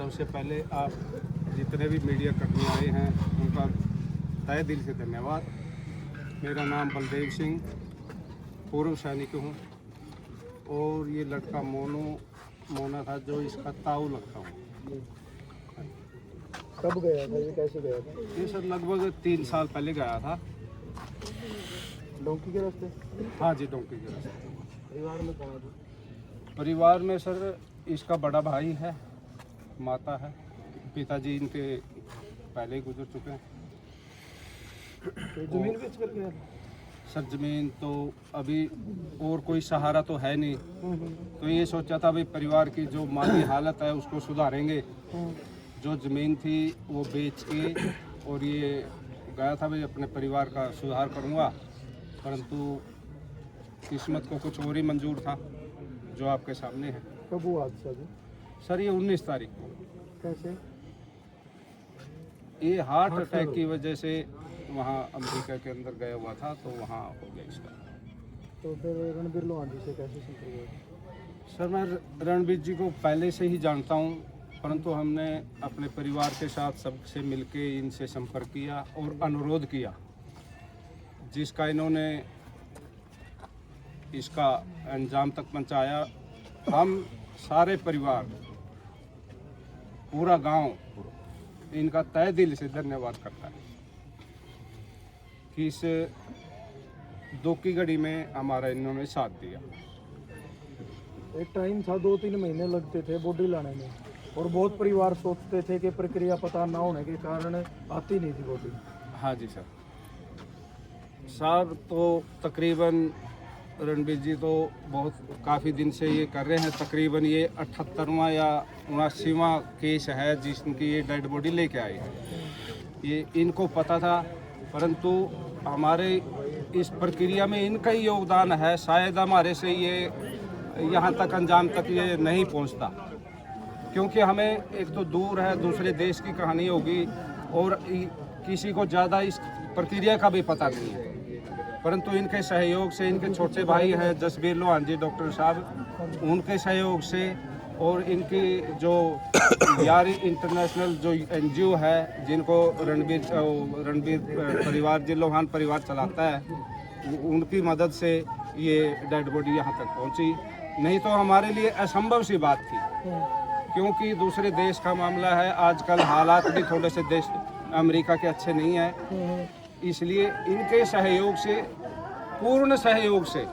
सबसे पहले आप जितने भी मीडिया कर्मी आए हैं उनका तहे दिल से धन्यवाद। मेरा नाम बलदेव सिंह, पूर्व सैनिक हूँ और ये लड़का मोना था जो इसका ताऊ लगता हूँ। कब गया था ये, कैसे गया था? ये सर लगभग 3 साल पहले गया था। डोंकी के रास्ते? हाँ जी, डोंकी के रास्ते। परिवार में कौन है? परिवार में सर इसका बड़ा भाई है, माता है, पिताजी इनके पहले ही गुजर चुके हैं। तो जमीन बेच कर गया? सर जमीन तो अभी और कोई सहारा तो है नहीं, तो ये सोचा था भाई परिवार की जो माली हालत है उसको सुधारेंगे। जो ज़मीन थी वो बेच के और ये गया था भाई अपने परिवार का सुधार करूँगा, परंतु किस्मत को कुछ और ही मंजूर था जो आपके सामने है। कब हुआ हादसा जी? सर ये 19 तारीख को। कैसे? ये हार्ट अटैक की वजह से वहाँ अमेरिका के अंदर गया हुआ था, तो वहाँ हो गया इसका। तो फिर रणबीर लोहान जी से कैसे संपर्क हुआ? सर मैं रणबीर जी को पहले से ही जानता हूँ, परंतु हमने अपने परिवार के साथ सबसे मिलके इनसे संपर्क किया और अनुरोध किया, जिसका इन्होंने इसका अंजाम तक पहुँचाया। हम सारे परिवार, पूरा गांव इनका तहे दिल से धन्यवाद करता है कि इस दुख की घड़ी में हमारा इन्होंने साथ दिया। एक टाइम था 2-3 महीने लगते थे बॉडी लाने में, और बहुत परिवार सोचते थे कि प्रक्रिया पता ना होने के कारण आती नहीं थी बॉडी। हाँ जी सर। सर तो तकरीबन रणबीर जी तो बहुत काफ़ी दिन से ये कर रहे हैं। तकरीबन ये 78वां या 79वां केस है जिसकी ये डेड बॉडी लेके आई है। ये इनको पता था, परंतु हमारे इस प्रक्रिया में इनका ही योगदान है। शायद हमारे से ये यहाँ तक अंजाम तक ये नहीं पहुँचता, क्योंकि हमें एक तो दूर है, दूसरे देश की कहानी होगी और किसी को ज़्यादा इस प्रक्रिया का भी पता नहीं है। परंतु इनके सहयोग से, इनके छोटे भाई हैं जसबीर लोहान जी डॉक्टर साहब, उनके सहयोग से और इनकी जो यारी इंटरनेशनल जो NGO है जिनको रणबीर परिवार जी लोहान परिवार चलाता है, उनकी मदद से ये डेड बॉडी यहाँ तक पहुँची। नहीं तो हमारे लिए असंभव सी बात थी, क्योंकि दूसरे देश का मामला है। आजकल हालात भी थोड़े से देश अमेरिका के अच्छे नहीं हैं, इसलिए इनके सहयोग से, पूर्ण सहयोग से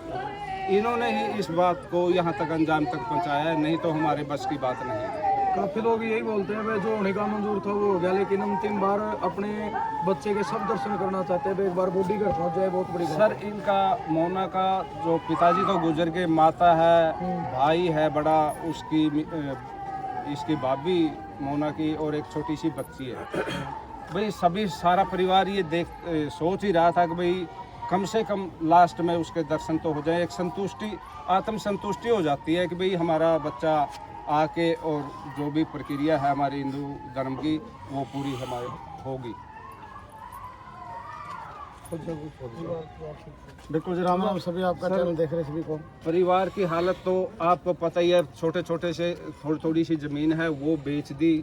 इन्होंने ही इस बात को यहाँ तक अंजाम तक पहुँचाया है। नहीं तो हमारे बस की बात नहीं है। काफ़ी लोग यही बोलते हैं भाई जो होने का मंजूर था वो हो गया, लेकिन अंतिम बार अपने बच्चे के सब दर्शन करना चाहते हैं। एक बार बॉडी घर पहुँच जाए बहुत बड़ी बात। सर इनका मोना का जो पिताजी तो गुजर के, माता है, भाई है बड़ा, उसकी इसकी भाभी मोना की और एक छोटी सी बच्ची है। भाई सभी सारा परिवार ये सोच ही रहा था कि भाई कम से कम लास्ट में उसके दर्शन तो हो जाए। एक संतुष्टि, आत्म संतुष्टि हो जाती है कि भाई हमारा बच्चा आके, और जो भी प्रक्रिया है हमारे हिंदू धर्म की वो पूरी हमारे होगी। बिल्कुल जी, राम राम सभी, आपका चैनल देख रहे सभी को। परिवार की हालत तो आपको पता ही है, छोटे छोटे से थोड़ी सी ज़मीन है वो बेच दी।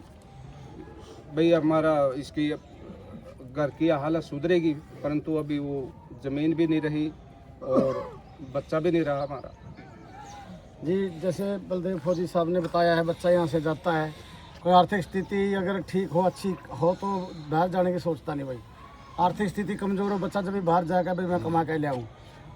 भाई हमारा इसकी घर की हालत सुधरेगी, परंतु अभी वो ज़मीन भी नहीं रही और बच्चा भी नहीं रहा हमारा। जी, जैसे बलदेव फौजी साहब ने बताया है, बच्चा यहाँ से जाता है, कोई आर्थिक स्थिति अगर ठीक हो, अच्छी हो, तो बाहर जाने की सोचता नहीं। भाई आर्थिक स्थिति कमज़ोर हो, बच्चा जब भी बाहर जाएगा भाई मैं कमा के ले आऊँ,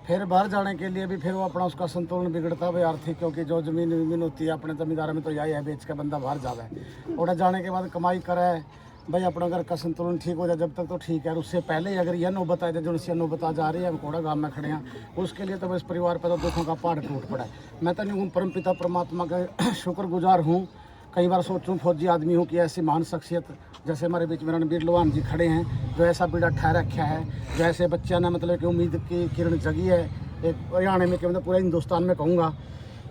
फिर बाहर जाने के लिए भी फिर वो अपना उसका संतुलन बिगड़ता है भाई आर्थिक, क्योंकि जो ज़मीन होती है अपने ज़मींदार में तो यही है, बेच के बंदा बाहर जावे और जाने के बाद कमाई करे भाई अपना घर का संतुलन ठीक हो जाए, जब तक तो ठीक है। और उससे पहले अगर यह नौबत आ जाए, जो इससे नौबत आ जा रही है, हम कोड़ा गाँव में खड़े हैं, उसके लिए तो बस परिवार पर तो दुखों का पहाड़ टूट पड़ा है। मैं तो नहीं हूँ, परमपिता परमात्मा का शुक्रगुजार हूँ। कई बार सोचूं फौजी आदमी हूँ कि ऐसी महान शख्सियत जैसे हमारे बीच में रणबीर लोहान जी खड़े हैं, जो ऐसा बीड़ा ठहर रखा है, जो ऐसे बच्चा ने मतलब कि उम्मीद की किरण जगी है एक हरियाणा में, कि मतलब पूरे हिंदुस्तान में कहूँगा।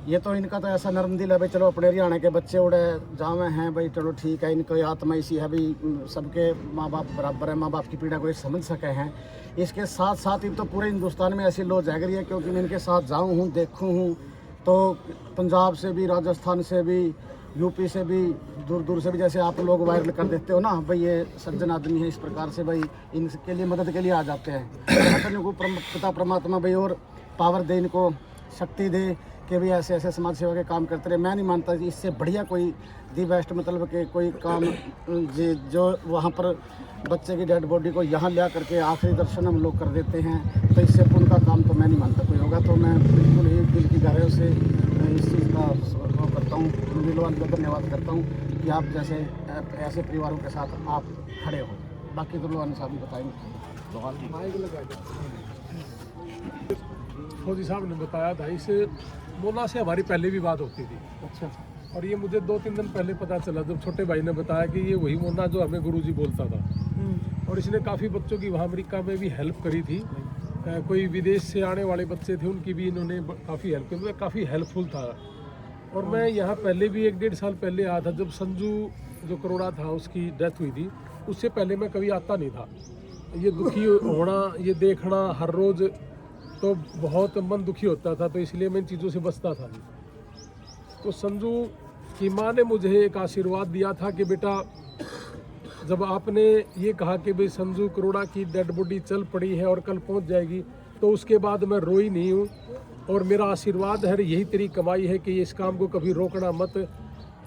ये तो इनका तो ऐसा नरम दिल है भाई, चलो अपने हरियाणा के बच्चे उड़े जावे हैं भाई, चलो ठीक है। इनकी आत्मा ऐसी है भाई, सबके माँ बाप बराबर है, माँ बाप की पीड़ा को ये समझ सके हैं। इसके साथ साथ ही तो पूरे हिंदुस्तान में ऐसी लो जाग रही है, क्योंकि मैं इनके साथ जाऊँ हूँ, देखूँ हूँ, तो पंजाब से भी, राजस्थान से भी यूपी से भी दूर दूर से भी, जैसे आप लोग वायरल कर देते हो ना भाई ये सज्जन आदमी है, इस प्रकार से भाई इनके लिए मदद के लिए आ जाते हैं। तो इनको पिता परमात्मा भाई और पावर दे, इनको शक्ति दे कि भाई ऐसे ऐसे समाज सेवा के काम करते रहे। मैं नहीं मानता कि इससे बढ़िया कोई दी बेस्ट मतलब कि कोई काम जो वहाँ पर बच्चे की डेड बॉडी को यहाँ ला करके आखिरी दर्शन हम लोग कर देते हैं, तो इससे पुण्य का काम तो मैं नहीं मानता कोई होगा। तो मैं बिल्कुल ही दिल की गहराइयों से इस चीज़ का वो करता हूँ, दिलवान का धन्यवाद करता हूँ कि आप जैसे ऐसे परिवारों के साथ आप खड़े हो। बाकी तो लोग साहब भी बताएंगे। फौजी साहब ने बताया था, इस मोना से हमारी पहले भी बात होती थी। अच्छा। और ये मुझे 2-3 दिन पहले पता चला जब छोटे भाई ने बताया कि ये वही मोना जो हमें गुरुजी बोलता था। और इसने काफ़ी बच्चों की वहाँ अमेरिका में भी हेल्प करी थी। कोई विदेश से आने वाले बच्चे थे उनकी भी इन्होंने काफ़ी हेल्प की, काफ़ी हेल्पफुल था। और मैं यहाँ पहले भी 1-1.5 साल पहले आया था जब संजू जो करोड़ा था उसकी डेथ हुई थी। उससे पहले मैं कभी आता नहीं था। ये दुखी होना, ये देखना हर रोज़ तो बहुत मन दुखी होता था, तो इसलिए मैं इन चीज़ों से बचता था। तो संजू की माँ ने मुझे एक आशीर्वाद दिया था कि बेटा जब आपने ये कहा कि भाई संजू करोड़ा की डेड बॉडी चल पड़ी है और कल पहुंच जाएगी, तो उसके बाद मैं रोई नहीं हूँ। और मेरा आशीर्वाद है, यही तेरी कमाई है कि इस काम को कभी रोकना मत,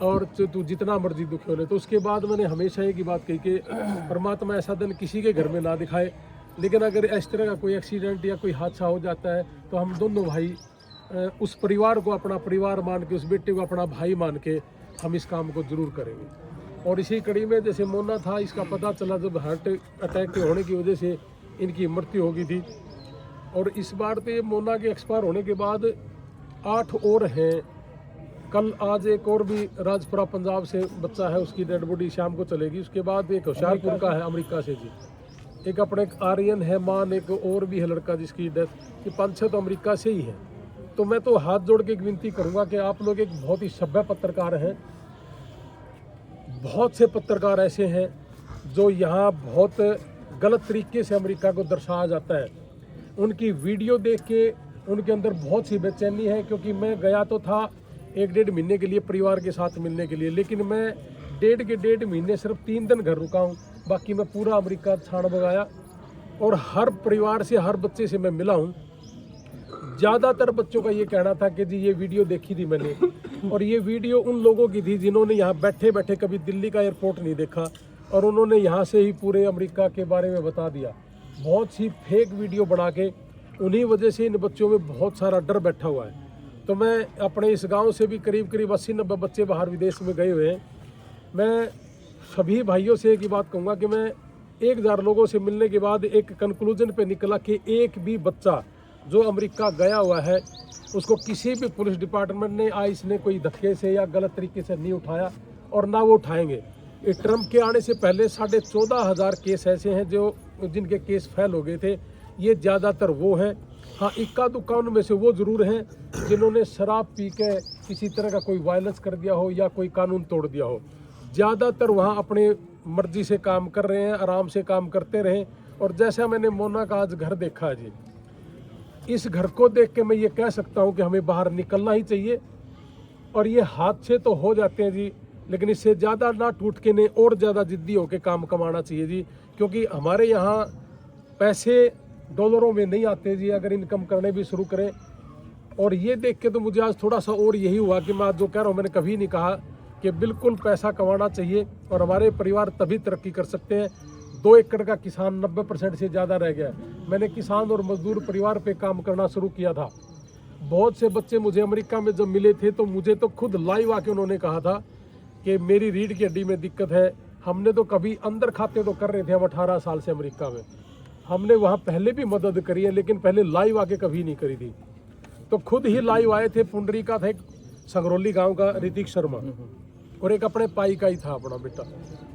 और तू जितना मर्जी दुखी हो ले। तो उसके बाद मैंने हमेशा एक ही बात कही कि परमात्मा ऐसा दिन किसी के घर में ना दिखाए, लेकिन अगर इस तरह का कोई एक्सीडेंट या कोई हादसा हो जाता है तो हम दोनों भाई उस परिवार को अपना परिवार मान के, उस बेटे को अपना भाई मान के हम इस काम को ज़रूर करेंगे। और इसी कड़ी में जैसे मोना था, इसका पता चला जब हार्ट अटैक के होने की वजह से इनकी मृत्यु हो गई थी। और इस बार तो ये मोना के एक्सपायर होने के बाद 8 और हैं। कल आज एक और भी राजपुरा पंजाब से बच्चा है, उसकी डेड बॉडी शाम को चलेगी। उसके बाद एक होशियारपुर का है अमेरिका से जी, एक अपने आर्यन है मान, एक और भी है लड़का जिसकी डेथ। ये 5-6 तो अमेरिका से ही है। तो मैं तो हाथ जोड़ के एक विनती करूंगा कि आप लोग एक बहुत ही सभ्य पत्रकार हैं। बहुत से पत्रकार ऐसे हैं जो यहाँ बहुत गलत तरीके से अमेरिका को दर्शाया जाता है। उनकी वीडियो देख के उनके अंदर बहुत सी बेचैनी है, क्योंकि मैं गया तो था 1-1.5 महीने के लिए परिवार के साथ मिलने के लिए, लेकिन मैं 1.5 महीने सिर्फ 3 दिन घर रुका हूँ। बाकी मैं पूरा अमेरिका छान बगाया और हर परिवार से, हर बच्चे से मैं मिला हूँ। ज़्यादातर बच्चों का ये कहना था कि जी ये वीडियो देखी थी मैंने, और ये वीडियो उन लोगों की थी जिन्होंने यहाँ बैठे बैठे कभी दिल्ली का एयरपोर्ट नहीं देखा, और उन्होंने यहाँ से ही पूरे अमेरिका के बारे में बता दिया। बहुत सी फेक वीडियो बना के, उन्हीं वजह से इन बच्चों में बहुत सारा डर बैठा हुआ है। तो मैं अपने इस गाँव से भी करीब 80-90 बच्चे बाहर विदेश में गए हुए हैं। मैं सभी भाइयों से एक ही बात कहूँगा कि मैं 1000 लोगों से मिलने के बाद एक कंक्लूजन पे निकला कि एक भी बच्चा जो अमेरिका गया हुआ है उसको किसी भी पुलिस डिपार्टमेंट ने आईस ने कोई धक्के से या गलत तरीके से नहीं उठाया, और ना वो उठाएंगे। इस ट्रम्प के आने से पहले 14,500 केस ऐसे हैं जो जिनके केस फेल हो गए थे। ये ज़्यादातर वो हैं। हाँ, इक्का दुक्का उनमें से वो ज़रूर हैं जिन्होंने शराब पी के किसी तरह का कोई वायलेंस कर दिया हो या कोई कानून तोड़ दिया हो। ज़्यादातर वहाँ अपने मर्जी से काम कर रहे हैं, आराम से काम करते रहें। और जैसा मैंने मोना का आज घर देखा है जी, इस घर को देख के मैं ये कह सकता हूँ कि हमें बाहर निकलना ही चाहिए। और ये हादसे तो हो जाते हैं जी, लेकिन इससे ज़्यादा ना टूट के ने और ज़्यादा जिद्दी होकर काम कमाना चाहिए जी, क्योंकि हमारे यहाँ पैसे डॉलरों में नहीं आते जी, अगर इनकम करने भी शुरू करें। और ये देख के तो मुझे आज थोड़ा सा और यही हुआ कि मैं आज जो कह रहा हूँ, मैंने कभी नहीं कहा कि बिल्कुल पैसा कमाना चाहिए और हमारे परिवार तभी तरक्की कर सकते हैं। 2 एकड़ का किसान 90% से ज़्यादा रह गया। मैंने किसान और मजदूर परिवार पे काम करना शुरू किया था। बहुत से बच्चे मुझे अमेरिका में जब मिले थे तो मुझे तो खुद लाइव आके उन्होंने कहा था कि मेरी रीढ़ की हड्डी में दिक्कत है। हमने तो कभी अंदर खाते तो कर रहे थे हम 18 साल से अमेरिका में, हमने वहाँ पहले भी मदद करी है, लेकिन पहले लाइव आके कभी नहीं करी थी। तो खुद ही लाइव आए थे। पुंडरी का था एक संगरौली गाँव का ऋतिक शर्मा, और एक अपने पाई का ही था अपना बेटा।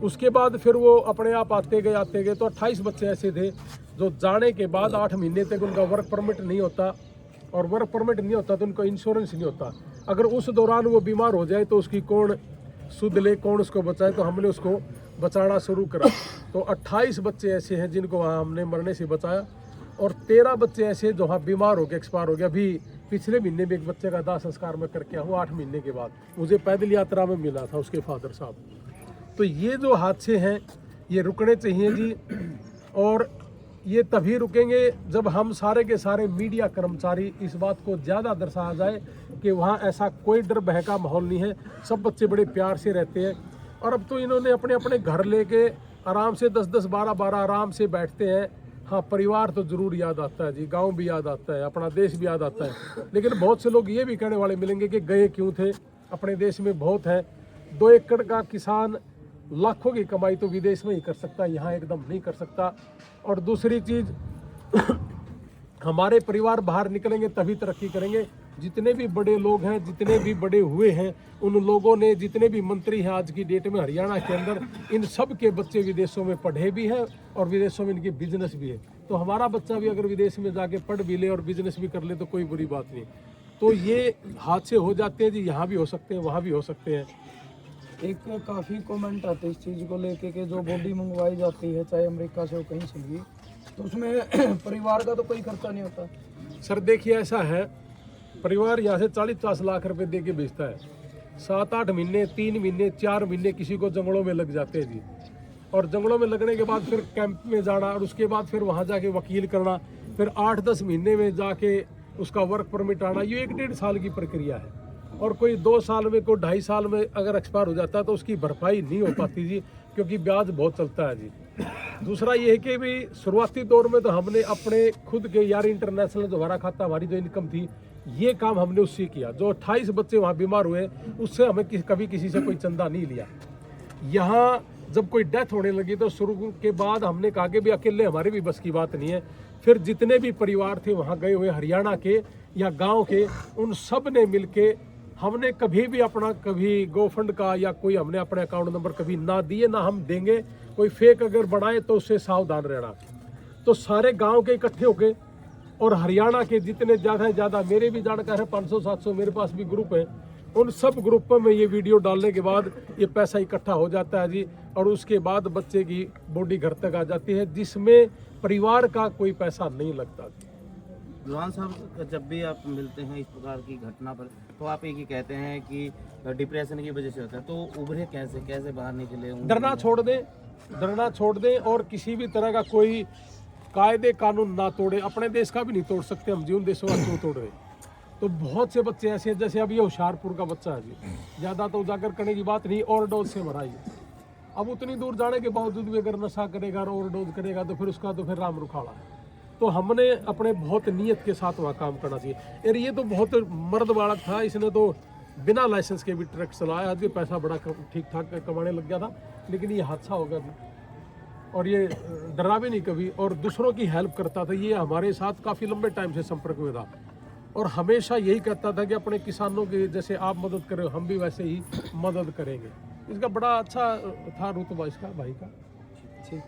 उसके बाद फिर वो अपने आप आते गए तो 28 बच्चे ऐसे थे जो जाने के बाद 8 महीने तक उनका वर्क परमिट नहीं होता, और वर्क परमिट नहीं होता तो उनका इंश्योरेंस नहीं होता। अगर उस दौरान वो बीमार हो जाए तो उसकी कौन सुध ले, कौन उसको बचाए। तो हमने उसको बचाना शुरू करा। तो 28 बच्चे ऐसे हैं जिनको वहाँ हमने मरने से बचाया, और 13 बच्चे ऐसे जो वहाँ बीमार होकर एक्सपायर हो गया। अभी पिछले महीने में एक बच्चे का दाह संस्कार मैं करके आया हूँ 8 महीने के बाद, मुझे पैदल यात्रा में मिला था उसके फादर साहब। तो ये जो हादसे हैं ये रुकने चाहिए जी, और ये तभी रुकेंगे जब हम सारे के सारे मीडिया कर्मचारी इस बात को ज़्यादा दर्शाया जाए कि वहाँ ऐसा कोई डर भय का माहौल नहीं है, सब बच्चे बड़े प्यार से रहते हैं। और अब तो इन्होंने अपने अपने घर लेके आराम से 10-10, 12-12 आराम से बैठते हैं। हाँ, परिवार तो ज़रूर याद आता है जी, गांव भी याद आता है, अपना देश भी याद आता है। लेकिन बहुत से लोग ये भी कहने वाले मिलेंगे कि गए क्यों थे, अपने देश में बहुत है। 2 एकड़ का किसान लाखों की कमाई तो विदेश में ही कर सकता है, यहाँ एकदम नहीं कर सकता। और दूसरी चीज़ हमारे परिवार बाहर निकलेंगे तभी तरक्की करेंगे। जितने भी बड़े लोग हैं, जितने भी बड़े हुए हैं, उन लोगों ने, जितने भी मंत्री हैं आज की डेट में हरियाणा के अंदर, इन सब के बच्चे विदेशों में पढ़े भी हैं और विदेशों में इनके बिजनेस भी है। तो हमारा बच्चा भी अगर विदेश में जाके पढ़ भी ले और बिजनेस भी कर ले तो कोई बुरी बात नहीं। तो ये हादसे हो जाते हैं जी, यहाँ भी हो सकते हैं, वहाँ भी हो सकते हैं। एक काफ़ी कमेंट आते हैं इस चीज़ को लेके कि जो बॉडी मंगवाई जाती है चाहे अमेरिका से हो कहीं से भी, तो उसमें परिवार का तो कोई खर्चा नहीं होता। सर देखिए ऐसा है, परिवार यहाँ से 40-50 लाख रुपए दे के बेचता है, 7-8 महीने, 3 महीने, 4 महीने किसी को जंगलों में लग जाते हैं जी। और जंगलों में लगने के बाद फिर कैंप में जाना और उसके बाद फिर वहाँ जाके वकील करना, फिर 8-10 महीने में जाके उसका वर्क परमिट आना, ये 1-1.5 साल की प्रक्रिया है। और कोई 2 साल में, कोई 2.5 साल में अगर एक्सपायर हो जाता है तो उसकी भरपाई नहीं हो पाती जी, क्योंकि ब्याज बहुत चलता है जी। दूसरा ये है कि भी शुरुआती दौर में तो हमने अपने खुद के यार इंटरनेशनल जो हमारा खाता, हमारी जो इनकम थी, ये काम हमने उससे किया। जो 28 बच्चे वहाँ बीमार हुए उससे हमें कभी किसी से कोई चंदा नहीं लिया। यहाँ जब कोई डेथ होने लगी तो शुरू के बाद हमने कहा कि भी अकेले हमारे भी बस की बात नहीं है। फिर जितने भी परिवार थे वहाँ गए हुए हरियाणा के या गाँव के, उन सब ने मिल के, हमने कभी भी अपना कभी गोफंड का या कोई हमने अपने अकाउंट नंबर कभी ना दिए, ना हम देंगे। कोई फेक अगर बनाए तो उससे सावधान रहना। तो सारे गांव के इकट्ठे होके और हरियाणा के जितने ज़्यादा से ज़्यादा, मेरे भी जानकार है 500-700 मेरे पास भी ग्रुप है, उन सब ग्रुपों में ये वीडियो डालने के बाद ये पैसा इकट्ठा हो जाता है जी। और उसके बाद बच्चे की बॉडी घर तक आ जाती है, जिसमें परिवार का कोई पैसा नहीं लगता। जवान साहब, जब भी आप मिलते हैं इस प्रकार की घटना पर, तो आप एक ही कहते हैं कि डिप्रेशन की वजह से होता है, तो उभरे कैसे बाहर निकले? डरना छोड़ दें और किसी भी तरह का कोई कायदे कानून ना तोड़े। अपने देश का भी नहीं तोड़ सकते हम जी, उन देशों का क्यों तोड़ रहे। तो बहुत से बच्चे ऐसे हैं, जैसे अब ये होशियारपुर का बच्चा है जी, ज़्यादा तो उजागर करने की बात नहीं, ओवरडोज से मरा है। अब उतनी दूर जाने के बावजूद भी अगर नशा करेगा और ओवरडोज करेगा तो फिर उसका तो फिर राम रुखाड़ा है। तो हमने अपने बहुत नियत के साथ वहाँ काम करना चाहिए। यार ये तो बहुत मर्द बालक था, इसने तो बिना लाइसेंस के भी ट्रक चलाया, आदमी पैसा बड़ा ठीक ठाक कमाने लग गया था, लेकिन ये हादसा हो गया था। और ये डरा भी नहीं कभी, और दूसरों की हेल्प करता था। ये हमारे साथ काफ़ी लंबे टाइम से संपर्क में था और हमेशा यही कहता था कि अपने किसानों की जैसे आप मदद कर रहे हो, हम भी वैसे ही मदद करेंगे। इसका बड़ा अच्छा था रुतबा इसका भाई का। ठीक।